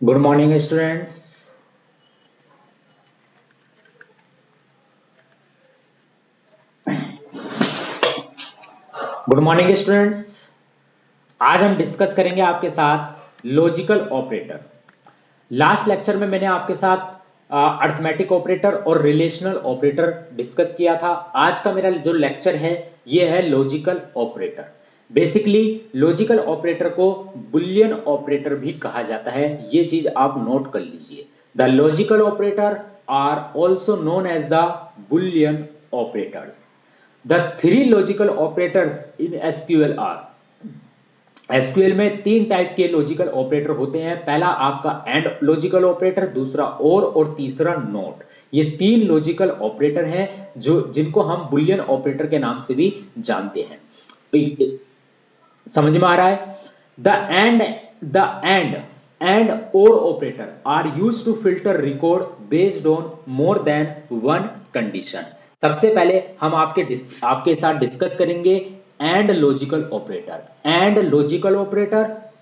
Good morning, students. Good morning students. आज हम discuss करेंगे आपके साथ लॉजिकल ऑपरेटर। लास्ट लेक्चर में मैंने आपके साथ अर्थमेटिक ऑपरेटर और रिलेशनल ऑपरेटर डिस्कस किया था। आज का मेरा जो लेक्चर है ये है logical operator. Basically logical operator को बुलियन ऑपरेटर भी कहा जाता है, ये चीज आप नोट कर लीजिए। The logical operator are also known as the boolean operators. The three logical operators in SQL are, SQL में तीन टाइप के लॉजिकल ऑपरेटर होते हैं। पहला आपका एंड लॉजिकल ऑपरेटर, दूसरा और तीसरा नॉट। ये तीन लॉजिकल ऑपरेटर हैं जो जिनको हम बुलियन ऑपरेटर के नाम से भी जानते हैं। समझ में आ रहा है? द एंड और operator are used to filter record based on more than one condition. सबसे पहले हम आपके साथ डिस्कस करेंगे एंड लॉजिकल ऑपरेटर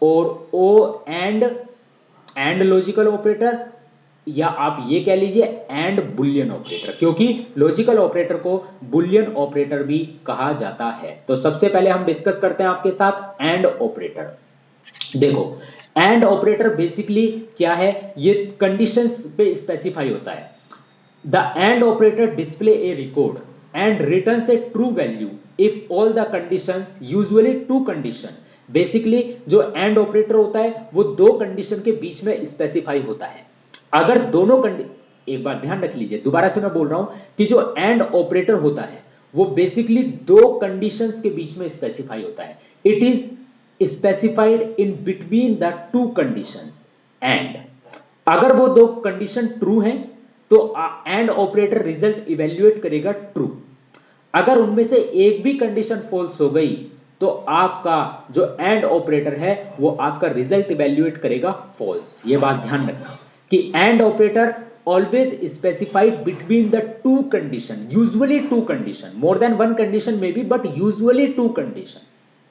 और ओ एंड लॉजिकल ऑपरेटर, या आप ये कह लीजिए एंड बुलियन ऑपरेटर, क्योंकि लॉजिकल ऑपरेटर को बुलियन ऑपरेटर भी कहा जाता है। तो सबसे पहले हम डिस्कस करते हैं आपके साथ एंड ऑपरेटर। देखो, एंड ऑपरेटर बेसिकली क्या है, ये कंडीशंस पे स्पेसिफाई होता है। The AND operator display a record and returns a true value if all the conditions, usually two condition। Basically जो एंड ऑपरेटर होता है वो दो कंडीशन के बीच में स्पेसिफाई होता है। अगर दोनों एक बार ध्यान रख लीजिए, दोबारा से मैं बोल रहा हूं कि जो एंड ऑपरेटर होता है वो बेसिकली दो कंडीशंस के बीच में स्पेसिफाई होता है। It is specified in between the two conditions. And अगर वो दो कंडीशन ट्रू हैं तो एंड ऑपरेटर रिजल्ट इवेल्युएट करेगा ट्रू। अगर उनमें से एक भी कंडीशन फॉल्स हो गई तो आपका जो एंड ऑपरेटर है वो आपका रिजल्ट इवेल्युएट करेगा फॉल्स। ये बात ध्यान रखना कि and operator always specified between the two condition, usually two condition, more than one condition may be, but usually two condition,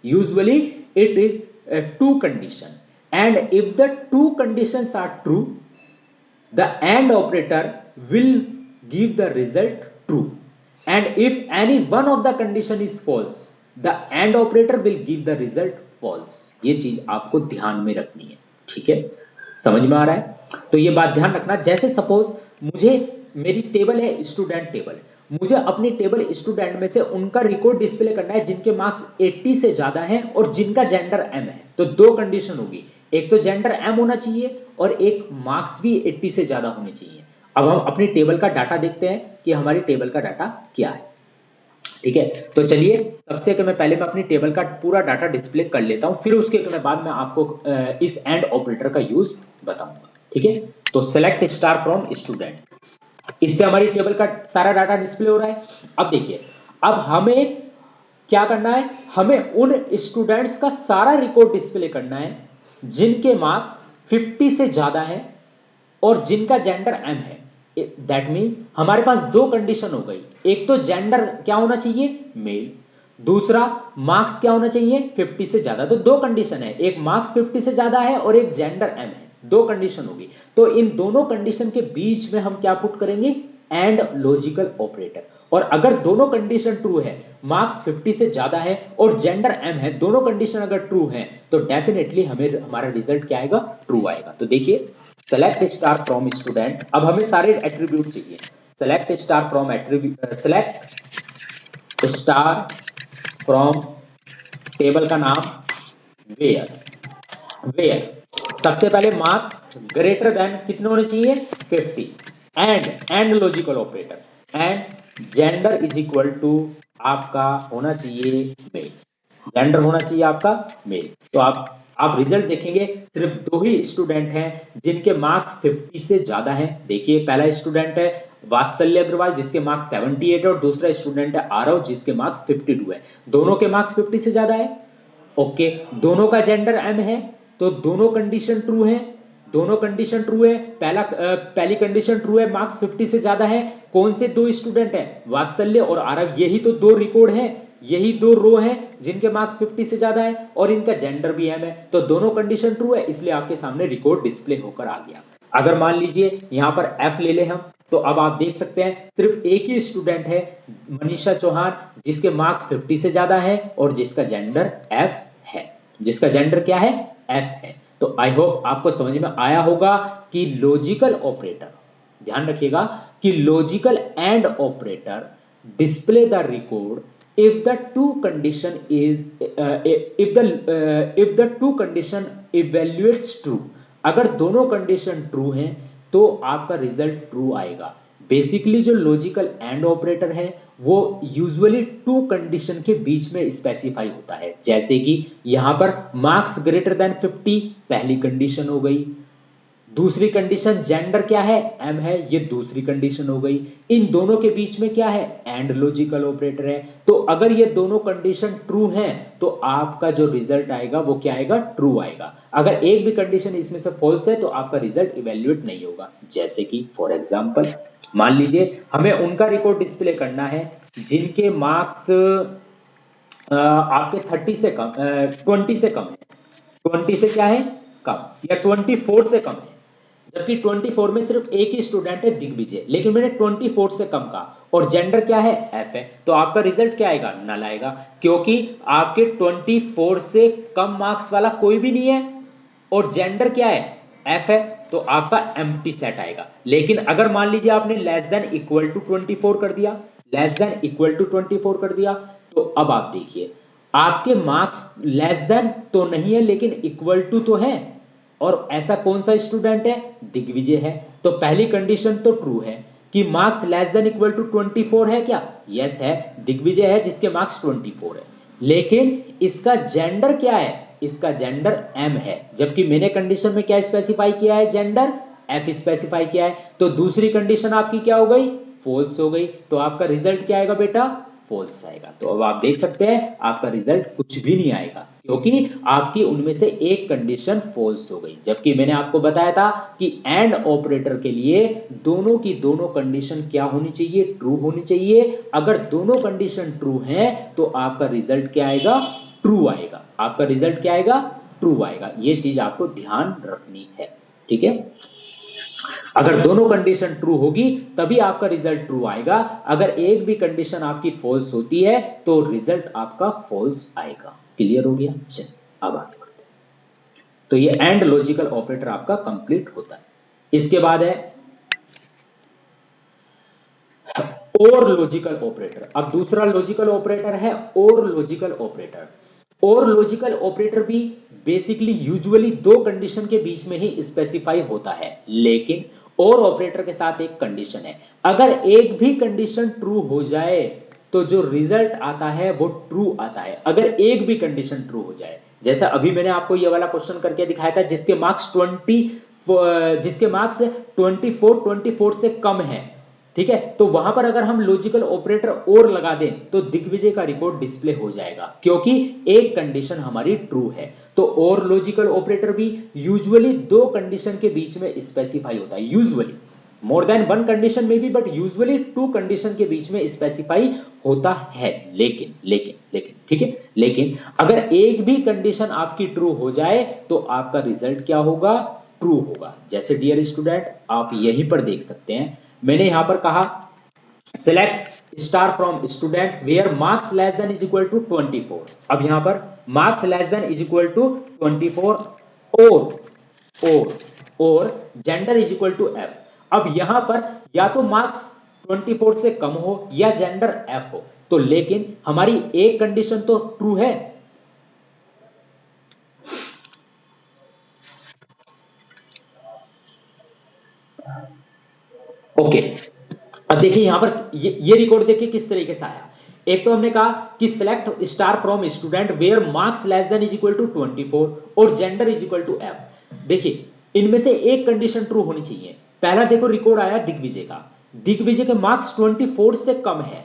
usually it is two condition. And if the two conditions are true, the AND operator will give the result true, and if any one of the condition is false, the AND operator will give the result false। ये चीज आपको ध्यान में रखनी है, ठीक है? समझ में आ रहा है? तो ये बात ध्यान रखना। जैसे सपोज मेरी टेबल है स्टूडेंट टेबल, मुझे अपनी टेबल स्टूडेंट में से उनका रिकॉर्ड डिस्प्ले करना है जिनके मार्क्स 80 से ज्यादा हैं और जिनका जेंडर एम है। तो दो कंडीशन होगी, एक तो जेंडर एम होना चाहिए और एक मार्क्स भी 80 से ज्यादा होने चाहिए। अब हम अपनी टेबल का डाटा देखते हैं कि हमारी टेबल का डाटा क्या है, ठीक है? तो चलिए सबसे मैं पहले मैं अपनी टेबल का पूरा डाटा डिस्प्ले कर लेता हूं, फिर उसके बाद मैं आपको इस एंड ऑपरेटर का यूज बताऊंगा, ठीक है? तो सेलेक्ट स्टार फ्रॉम स्टूडेंट, इससे हमारी टेबल का सारा डाटा डिस्प्ले हो रहा है। अब देखिए, अब हमें क्या करना है, हमें उन स्टूडेंट्स का सारा रिकॉर्ड डिस्प्ले करना है जिनके मार्क्स 50 से ज्यादा है और जिनका जेंडर एम है। दैट मींस हमारे पास दो कंडीशन हो गई, एक तो जेंडर क्या होना चाहिए, मेल, दूसरा मार्क्स क्या होना चाहिए, 50 से ज्यादा। तो दो कंडीशन है, एक मार्क्स 50 से ज्यादा है और एक जेंडर एम है, दो कंडीशन होगी। तो इन दोनों कंडीशन के बीच में हम क्या पुट करेंगे, एंड लॉजिकल ऑपरेटर। और अगर दोनों कंडीशन ट्रू है, मार्क्स 50 से ज्यादा है और जेंडर एम है, दोनों कंडीशन अगर ट्रू है तो डेफिनेटली हमारा रिजल्ट क्या आएगा, ट्रू आएगा। तो देखिए, सेलेक्ट स्टार फ्रॉम स्टूडेंट, अब हमें सारे एट्रीब्यूट चाहिए। Select star from attribute, select star from table का नाम वेयर सबसे पहले मार्क्स ग्रेटर देन कितने होने चाहिए, 50। And logical operator, and gender is equal to आपका होना चाहिए मेल, जेंडर होना चाहिए आपका मेल। तो आप रिजल्ट देखेंगे, सिर्फ दो ही स्टूडेंट हैं जिनके मार्क्स 50 से ज्यादा हैं। देखिए, पहला स्टूडेंट है वात्सल्य अग्रवाल जिसके मार्क्स 78 और दूसरा स्टूडेंट है आरव जिसके मार्क्स 52 है। दोनों के मार्क्स 50 से ज्यादा है, ओके। दोनों का जेंडर एम है, तो दोनों कंडीशन ट्रू है, दोनों कंडीशन ट्रू है। पहली कंडीशन ट्रू है, मार्क्स 50 से ज्यादा है। कौन से दो स्टूडेंट है, वात्सल्य और आरव, यही तो दो रिकॉर्ड है यही दो रो हैं जिनके मार्क्स 50 से ज्यादा है और इनका जेंडर भी एम है, तो दोनों कंडीशन ट्रू है, इसलिए आपके सामने रिकॉर्ड डिस्प्ले होकर आ गया। अगर मान लीजिए यहाँ पर एफ ले ले हम, तो अब आप देख सकते हैं सिर्फ एक ही स्टूडेंट है मनीषा चौहान जिसके मार्क्स 50 से ज्यादा है और जिसका जेंडर एफ है, जिसका जेंडर क्या है, एफ है। तो आई होप आपको समझ में आया होगा कि लॉजिकल ऑपरेटर, ध्यान रखिएगा कि logical and operator display the record if the two condition is if the two condition evaluates true. अगर दोनों कंडीशन ट्रू हैं तो आपका रिजल्ट ट्रू आएगा। बेसिकली जो लॉजिकल एंड ऑपरेटर है वो यूजुअली टू कंडीशन के बीच में स्पेसिफाई होता है, जैसे कि यहां पर मार्क्स ग्रेटर देन 50 पहली कंडीशन हो गई, दूसरी कंडीशन जेंडर क्या है, एम है, ये दूसरी कंडीशन हो गई। इन दोनों के बीच में क्या है, एंड लॉजिकल ऑपरेटर है। तो अगर ये दोनों कंडीशन ट्रू हैं तो आपका जो रिजल्ट आएगा वो क्या आएगा, ट्रू आएगा। अगर एक भी कंडीशन इसमें से फॉल्स है तो आपका रिजल्ट इवैल्यूएट नहीं होगा। जैसे कि फॉर एग्जांपल मान लीजिए हमें उनका रिकॉर्ड डिस्प्ले करना है जिनके मार्क्स आपके 30 से कम 20 से कम है, 20 से क्या है कम, या 24 से कम है, जबकि 24 में सिर्फ एक ही स्टूडेंट है दिग्विजय, लेकिन मैंने 24 से कम का और जेंडर क्या है, एफ है, तो आपका रिजल्ट क्या आएगा, नल आएगा, क्योंकि आपके 24 से कम मार्क्स वाला कोई भी नहीं है और जेंडर क्या है, एफ है, तो आपका एम्प्टी सेट आएगा। लेकिन अगर मान लीजिए आपने लेस देन इक्वल टू 24 कर दिया, लेस देन इक्वल टू 24 कर दिया, तो अब आप देखिए आपके मार्क्स लेस देन तो नहीं है लेकिन इक्वल टू तो है, और ऐसा कौन सा स्टूडेंट है, दिग्विजय है। तो पहली कंडीशन तो ट्रू है कि marks less than equal to 24 है क्या, यस है, दिग्विजय है जिसके मार्क्स 24 है, लेकिन इसका जेंडर क्या है, इसका जेंडर एम है, जबकि मैंने कंडीशन में क्या स्पेसिफाई किया है, जेंडर एफ स्पेसिफाई किया है। तो दूसरी कंडीशन आपकी क्या हो गई, फॉल्स हो गई, तो आपका रिजल्ट क्या आएगा बेटा, फॉल्स आएगा। तो अब आप देख सकते हैं आपका रिजल्ट कुछ भी नहीं आएगा क्योंकि आपकी उनमें से एक कंडीशन फॉल्स हो गई, जबकि मैंने आपको बताया था कि एंड ऑपरेटर के लिए दोनों की दोनों कंडीशन क्या होनी चाहिए, ट्रू होनी चाहिए। अगर दोनों कंडीशन ट्रू हैं तो आपका रिजल्ट क्या आएगा, ट्रू आएगा, आपका रिजल्ट क्या आएगा, ट्रू आएगा। ये चीज आपको ध्यान रखनी है, ठीक है। अगर दोनों कंडीशन ट्रू होगी तभी आपका रिजल्ट ट्रू आएगा, अगर एक भी कंडीशन आपकी फॉल्स होती है तो रिजल्ट आपका फॉल्स आएगा। क्लियर हो गया, चलिए अब आगे बढ़ते हैं। तो ये एंड लॉजिकल ऑपरेटर आपका कंप्लीट होता है। इसके बाद है और लॉजिकल ऑपरेटर। अब दूसरा लॉजिकल ऑपरेटर है और लॉजिकल ऑपरेटर। और लॉजिकल ऑपरेटर भी बेसिकली यूजुअली दो कंडीशन के बीच में ही स्पेसिफाई होता है, लेकिन और ऑपरेटर के साथ एक कंडीशन है, अगर एक भी कंडीशन ट्रू हो जाए तो जो रिजल्ट आता है वो ट्रू आता है। अगर एक भी कंडीशन ट्रू हो जाए, जैसा अभी मैंने आपको ये वाला क्वेश्चन करके दिखाया था जिसके मार्क्स 24 से कम है, ठीक है, तो वहां पर अगर हम लॉजिकल ऑपरेटर और लगा दें तो दिग्विजय का रिकॉर्ड डिस्प्ले हो जाएगा क्योंकि एक कंडीशन हमारी ट्रू है। तो और लॉजिकल ऑपरेटर भी यूजुअली दो कंडीशन के बीच में स्पेसिफाई होता है, यूजुअली मोर देन वन कंडीशन में भी, बट यूजुअली टू कंडीशन के बीच में स्पेसिफाई होता है। लेकिन लेकिन लेकिन ठीक है, लेकिन अगर एक भी कंडीशन आपकी ट्रू हो जाए तो आपका रिजल्ट क्या होगा, ट्रू होगा। जैसे डियर स्टूडेंट आप यहीं पर देख सकते हैं, मैंने यहां पर कहा select star from student where marks less than is equal to 24। अब यहां पर marks less than is equal to 24 और gender is equal to F. अब यहां पर या तो मार्क्स 24 से कम हो या जेंडर एफ हो, तो लेकिन हमारी एक कंडीशन तो ट्रू है, ओके। अब देखिए यहां पर ये रिकॉर्ड देखिए किस तरीके से आया। एक तो हमने कहा कि select star from student where marks less than is equal to 24 और gender is equal to F. देखिए इनमें से एक कंडीशन ट्रू होनी चाहिए। पहला देखो रिकॉर्ड आया दिग्विजय का, दिग्विजय के मार्क्स 24 से कम है,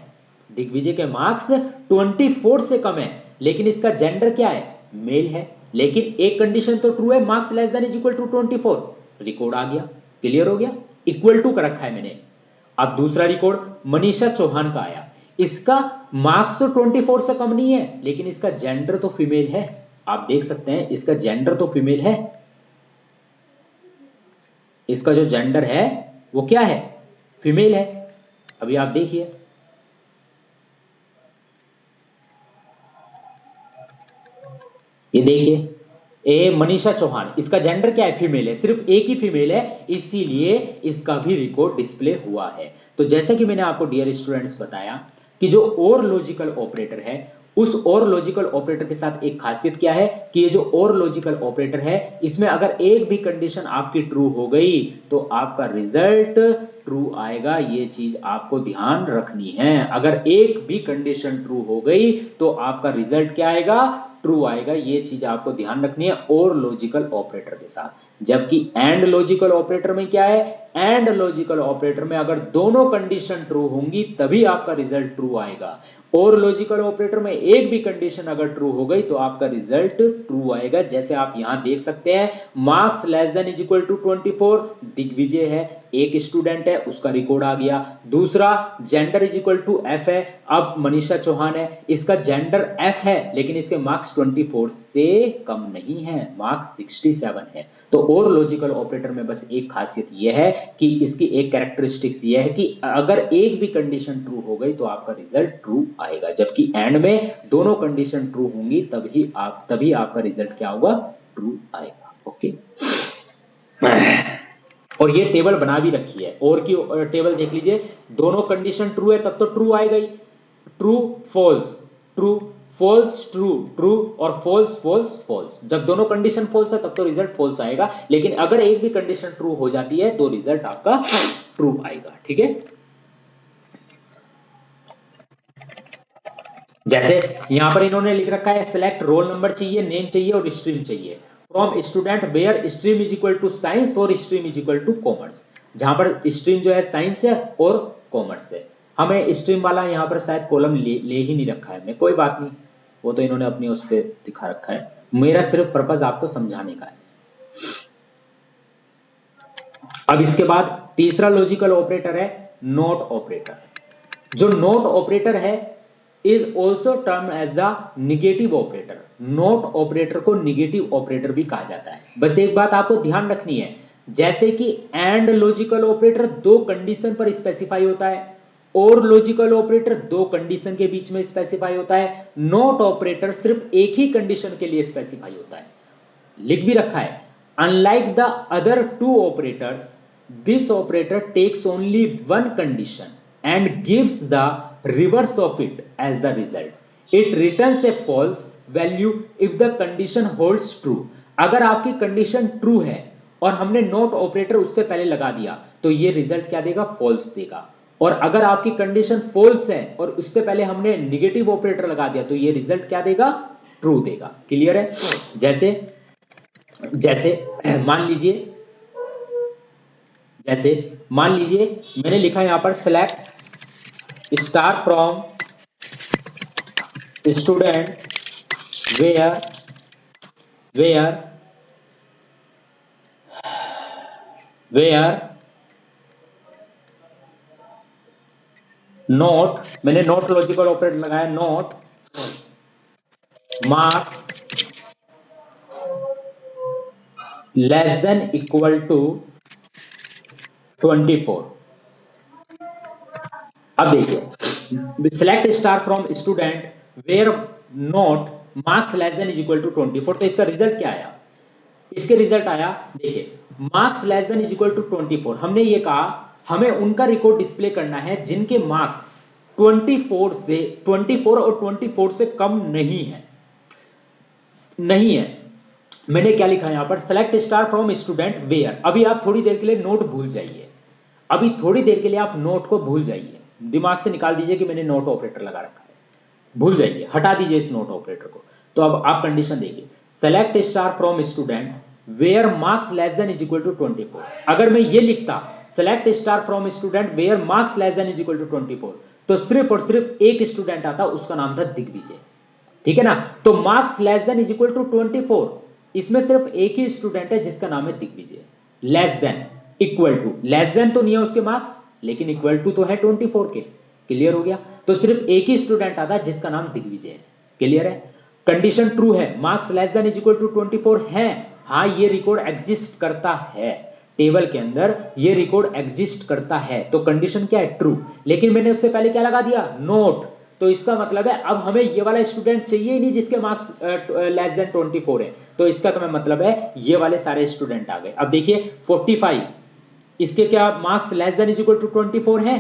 दिग्विजय के मार्क्स 24 से कम है, लेकिन इसका जेंडर क्या है, मेल है, लेकिन एक कंडीशन तो ट्रू है, marks less than is equal to 24, record आ गया। क्लियर हो गया, इक्वल टू कर रखा है मैंने। अब दूसरा रिकॉर्ड मनीषा चौहान का आया, इसका मार्क्स तो 24 से कम नहीं है, लेकिन इसका जेंडर तो फीमेल है। आप देख सकते हैं इसका जेंडर तो फीमेल है, इसका जो जेंडर है वो क्या है, फीमेल है। अभी आप देखिए, ये देखिए ए मनीषा चौहान, इसका जेंडर क्या है, फीमेल है, सिर्फ एक ही फीमेल है, इसीलिए इसका भी रिकॉर्ड डिस्प्ले हुआ है। तो जैसे कि मैंने आपको डियर स्टूडेंट्स बताया कि जो और लॉजिकल ऑपरेटर है, उस और लॉजिकल ऑपरेटर के साथ एक खासियत क्या है कि ये जो और लॉजिकल ऑपरेटर है, इसमें अगर एक भी कंडीशन आपकी ट्रू हो गई तो आपका रिजल्ट ट्रू आएगा। ये चीज आपको ध्यान रखनी है, अगर एक भी कंडीशन ट्रू हो गई तो आपका रिजल्ट क्या आएगा, ट्रू आएगा। ये चीज आपको ध्यान रखनी है और लॉजिकल ऑपरेटर के साथ। जबकि एंड लॉजिकल ऑपरेटर में क्या है, एंड लॉजिकल ऑपरेटर में अगर दोनों कंडीशन ट्रू होंगी तभी आपका रिजल्ट ट्रू आएगा। और लॉजिकल ऑपरेटर में एक भी कंडीशन अगर ट्रू हो गई तो आपका रिजल्ट ट्रू आएगा। जैसे आप यहां देख सकते हैं, marks less than is equal to 24, Digvijay है, एक स्टूडेंट है, उसका रिकॉर्ड आ गया। दूसरा, gender is equal to F है, अब मनीषा चौहान है, इसका जेंडर एफ है लेकिन इसके मार्क्स 24 से कम नहीं है, मार्क्स 67 है। तो और लॉजिकल ऑपरेटर में बस एक खासियत यह है कि इसकी एक कैरेक्टरिस्टिक्स यह है कि अगर एक भी कंडीशन ट्रू हो गई तो आपका रिजल्ट ट्रू आएगा। जबकि एंड में दोनों कंडीशन ट्रू होंगी तभी आपका रिजल्ट क्या होगा, ट्रू आएगा। ओके, और ये टेबल बना भी रखी है, और की टेबल देख लीजिए, दोनों कंडीशन ट्रू है तब तो ट्रू आएगा ही, true false, true false, true true और फॉल्स फॉल्स फॉल्स। जब दोनों कंडीशन फॉल्स है तब तो रिजल्ट फॉल्स आएगा, लेकिन अगर एक भी कंडीशन ट्रू हो जाती है तो रिजल्ट आपका ट्रू आएगा। ठीक है, जैसे यहां पर इन्होंने लिख रखा है सिलेक्ट रोल नंबर चाहिए, नेम चाहिए और स्ट्रीम चाहिए from student where stream is equal to science और stream is equal to commerce. जहां पर स्ट्रीम जो है साइंस है और कॉमर्स है। हमें स्ट्रीम वाला यहाँ पर शायद कॉलम ले ही नहीं रखा है, मैं कोई बात नहीं, वो तो इन्होंने अपनी उस पर दिखा रखा है, मेरा सिर्फ पर्पज आपको समझाने का है। अब इसके बाद तीसरा लॉजिकल ऑपरेटर है नॉट ऑपरेटर। जो नॉट ऑपरेटर है is also term as the negative operator. Not operator को निगेटिव ऑपरेटर भी कहा जाता है। बस एक बात आपको ध्यान रखनी है, जैसे कि एंड लॉजिकल ऑपरेटर दो कंडीशन पर स्पेसिफाई होता है और लॉजिकल ऑपरेटर दो कंडीशन के बीच में स्पेसिफाई होता है, नॉट ऑपरेटर सिर्फ एक ही कंडीशन के लिए स्पेसिफाई होता है। लिख भी रखा है, unlike the other two operators this operator takes only one condition and gives the reverse of it as the result. It returns a false value if the condition holds true. अगर आपकी condition true है और हमने not operator उससे पहले लगा दिया तो ये रिजल्ट क्या देगा, फॉल्स देगा। और अगर आपकी कंडीशन फॉल्स है और उससे पहले हमने निगेटिव ऑपरेटर लगा दिया तो ये रिजल्ट क्या देगा, ट्रू देगा। क्लियर है? जैसे मान लीजिए मैंने लिखा यहां पर select star from student where not, मैंने नोट लॉजिकल ऑपरेटर लगाया, not marks less than equal to 24। अब देखिए select star from student where not marks less than is equal to 24। तो इसका रिजल्ट क्या आया, इसके रिजल्ट आया, देखिए marks less than is equal to 24। हमने ये कहा हमें उनका रिकॉर्ड डिस्प्ले करना है जिनके मार्क्स 24 और 24 से कम नहीं है। मैंने क्या लिखा यहां पर, select star from student where. अभी आप थोड़ी देर के लिए नोट भूल जाइए, अभी थोड़ी देर के लिए आप नोट को भूल जाइए, दिमाग से निकाल दीजिए कि मैंने नोट ऑपरेटर लगा रखा है, भूल जाइए, हटा दीजिए इस नोट ऑपरेटर को। तो अब आप कंडीशन देखिए, select star from student where marks less than is equal to 24। अगर मैं ये लिखता select star from student where marks less than is equal to 24 तो सिर्फ और सिर्फ एक स्टूडेंट आता, उसका नाम था दिग्विजय। ठीक है ना? तो marks less than is equal to 24, इसमें सिर्फ एक ही स्टूडेंट है जिसका नाम है Digvijay. Less than equal to, less than तो नहीं है उसके मार्क्स लेकिन इक्वल टू तो है 24 के। क्लियर हो गया। तो सिर्फ एक ही स्टूडेंट आता है जिसका नाम दिग्विजय है। क्लियर है। कंडीशन ट्रू है, marks less than is equal to 24 है। हाँ ये रिकॉर्ड एग्जिस्ट करता है, टेबल के अंदर ये रिकॉर्ड एग्जिस्ट करता है। तो कंडीशन क्या है? ट्रू। लेकिन मैंने उससे पहले क्या लगा दिया? नोट। तो इसका मतलब है अब हमें ये वाला स्टूडेंट चाहिए ही नहीं जिसके मार्क्स लेस देन 24 है। तो इसका मतलब है ये वाले सारे स्टूडेंट आ गए। अब देखिए 45, इसके क्या marks less than is equal to 24 है?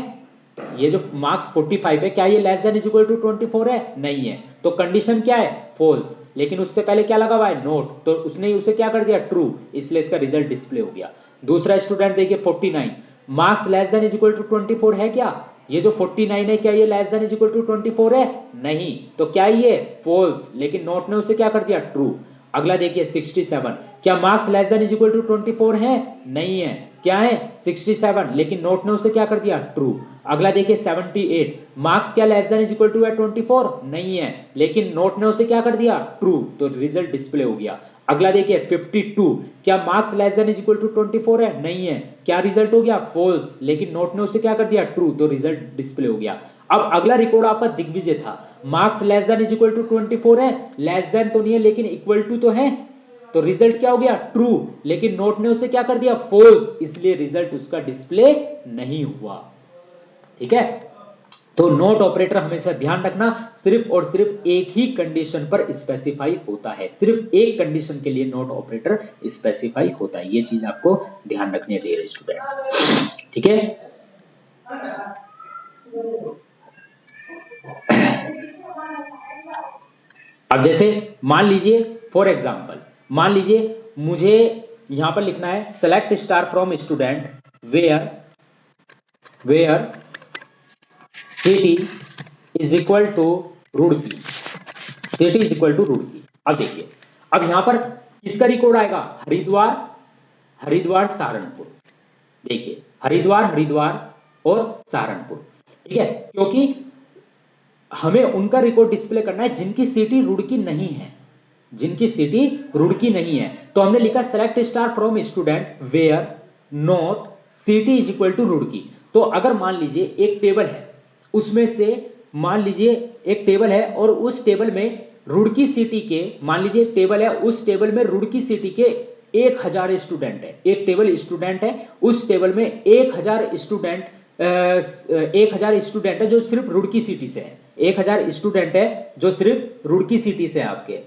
ये जो मार्क्स 45 है क्या ये less than is equal to 24 है? नहीं है। तो कंडीशन क्या है? फॉल्स। लेकिन उससे पहले क्या लगा हुआ है? नोट। तो उसने उसे क्या कर दिया? ट्रू। इसलिए इसका रिजल्ट डिस्प्ले हो गया। दूसरा स्टूडेंट देखिए 49, marks less than is equal to 24 है क्या? ये जो 49 है क्या ये less than is equal to 24 है? नहीं। तो क्या ये? फॉल्स। लेकिन नोट ने उसे क्या कर दिया? ट्रू। अगला देखिए 67, क्या marks less than is equal to 24 है? नहीं है। क्या है? 67। लेकिन नोट ने उसे क्या कर दिया? ट्रू। अगला देखिए 78, मार्क्स क्या less than is equal to है 24? नहीं है। लेकिन नोट ने उसे क्या कर दिया? ट्रू। तो रिजल्ट डिस्प्ले हो गया। अगला देखिए 52, क्या marks less than is equal to 24 है? नहीं है। क्या रिजल्ट हो गया? फॉल्स। लेकिन नोट ने उसे क्या कर दिया? ट्रू। तो रिजल्ट डिस्प्ले हो गया। अब अगला रिकॉर्ड आपका दिग्विजय था, marks less than is equal to 24 है, लेस देन तो नहीं है लेकिन इक्वल टू तो है। तो रिजल्ट क्या हो गया? ट्रू। लेकिन नोट ने उसे क्या कर दिया? फॉल्स। इसलिए रिजल्ट उसका डिस्प्ले नहीं हुआ। ठीक है। तो नोट ऑपरेटर हमेशा ध्यान रखना सिर्फ और सिर्फ एक ही कंडीशन पर स्पेसिफाई होता है, सिर्फ एक कंडीशन के लिए नोट ऑपरेटर स्पेसिफाई होता है। ये चीज आपको ध्यान रखनी है डियर स्टूडेंट। ठीक है। अब जैसे मान लीजिए फॉर एग्जांपल, मान लीजिए मुझे यहां पर लिखना है select star from student where city is equal to Roorkee, city is equal to Roorkee. अब देखिए, अब यहां पर किसका रिकॉर्ड आएगा? हरिद्वार सहारनपुर। देखिए हरिद्वार और सहारनपुर। ठीक है, क्योंकि हमें उनका रिकॉर्ड डिस्प्ले करना है जिनकी सिटी रुड़की नहीं है, जिनकी सिटी रुड़की नहीं है। तो हमने लिखा select star from student where not city is equal to Roorkee. तो अगर मान लीजिए एक टेबल है, उसमें से मान लीजिए एक टेबल है और उस टेबल में रुड़की सिटी के, मान लीजिए एक टेबल है, उस टेबल में रुड़की सिटी के 1000 स्टूडेंट है, एक टेबल स्टूडेंट है, उस टेबल में 1000 स्टूडेंट 1000 स्टूडेंट है जो सिर्फ रुड़की सिटी से है, 1000 स्टूडेंट है जो सिर्फ रुड़की सिटी से है आपके।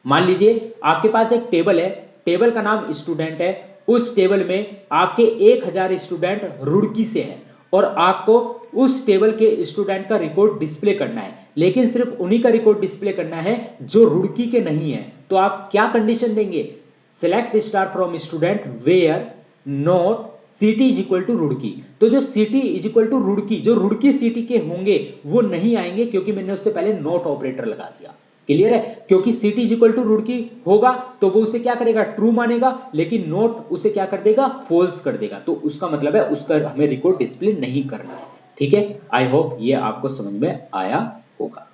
मान लीजिए आपके पास एक टेबल है, टेबल का नाम स्टूडेंट है, उस टेबल में आपके 1000 स्टूडेंट रुड़की से हैं और आपको उस टेबल के स्टूडेंट का रिकॉर्ड डिस्प्ले करना है, लेकिन सिर्फ उन्हीं का रिकॉर्ड डिस्प्ले करना है जो रुड़की के नहीं है। तो आप क्या कंडीशन देंगे? Select star from student where not city is equal to Roorkee. तो जो city is equal to Roorkee, जो रुड़की सिटी के होंगे वो नहीं आएंगे, क्योंकि मैंने उससे पहले नोट ऑपरेटर लगा दिया। क्लियर है? क्योंकि city is equal to Roorkee होगा तो वो उसे क्या करेगा? ट्रू मानेगा, लेकिन नोट उसे क्या कर देगा? फॉल्स कर देगा। तो उसका मतलब है उसका हमें रिकॉर्ड डिस्प्ले नहीं करना है। ठीक है, आई होप ये आपको समझ में आया होगा।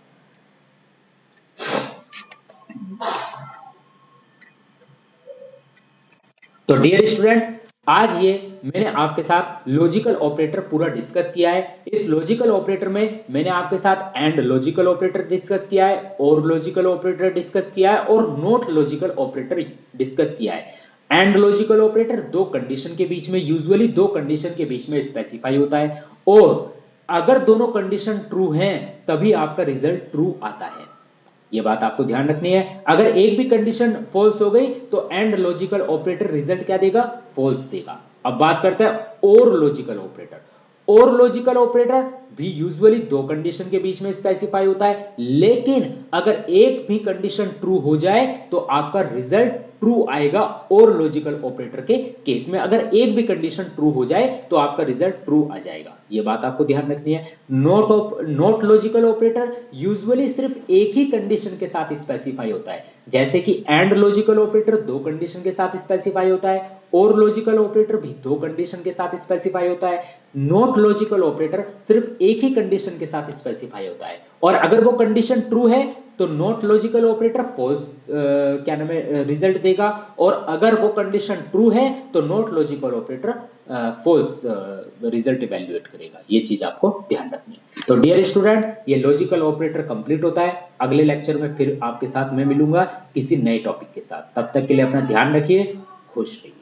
तो डियर स्टूडेंट, आज ये मैंने आपके साथ लॉजिकल ऑपरेटर पूरा डिस्कस किया है। इस लॉजिकल ऑपरेटर में मैंने आपके साथ एंड लॉजिकल ऑपरेटर डिस्कस किया है, और लॉजिकल ऑपरेटर डिस्कस किया है, और नॉट लॉजिकल ऑपरेटर डिस्कस किया है। एंड लॉजिकल ऑपरेटर दो कंडीशन के बीच में, यूजुअली दो कंडीशन के बीच में स्पेसिफाई होता है, और अगर दोनों कंडीशन ट्रू हैं तभी आपका रिजल्ट ट्रू आता है। ये बात आपको ध्यान रखनी है। अगर एक भी कंडीशन फॉल्स हो गई तो एंड लॉजिकल ऑपरेटर रिजल्ट क्या देगा? फॉल्स देगा। अब बात करते हैं और लॉजिकल ऑपरेटर। और लॉजिकल ऑपरेटर भी यूजुअली दो कंडीशन के बीच में स्पेसिफाई होता है, लेकिन अगर एक भी कंडीशन ट्रू हो जाए तो आपका रिजल्ट ट्रू आएगा। और लॉजिकल ऑपरेटर के केस में अगर एक भी कंडीशन ट्रू हो जाए तो आपका रिजल्ट ट्रू आ जाएगा। ये बात आपको ध्यान रखनी है। नॉट लॉजिकल ऑपरेटर यूजुअली सिर्फ एक ही कंडीशन के साथ स्पेसिफाई होता है, जैसे कि एंड लॉजिकल ऑपरेटर दो कंडीशन के साथ स्पेसिफाई होता है, और लॉजिकल ऑपरेटर भी दो कंडीशन के साथ स्पेसिफाई होता है। नॉट लॉजिकल ऑपरेटर सिर्फ एक ही कंडीशन के साथ स्पेसिफाई होता है, और अगर वो कंडीशन ट्रू है तो नॉट लॉजिकल ऑपरेटर फॉल्स क्या नाम है रिजल्ट देगा, और अगर वो कंडीशन ट्रू है तो not logical operator false result evaluate करेगा। ये चीज आपको ध्यान रखनी है। तो डियर स्टूडेंट, ये लॉजिकल ऑपरेटर कंप्लीट होता है। अगले लेक्चर में फिर आपके साथ मैं मिलूंगा किसी नए टॉपिक के साथ। तब तक के लिए अपना ध्यान रखिए, खुश रहिए।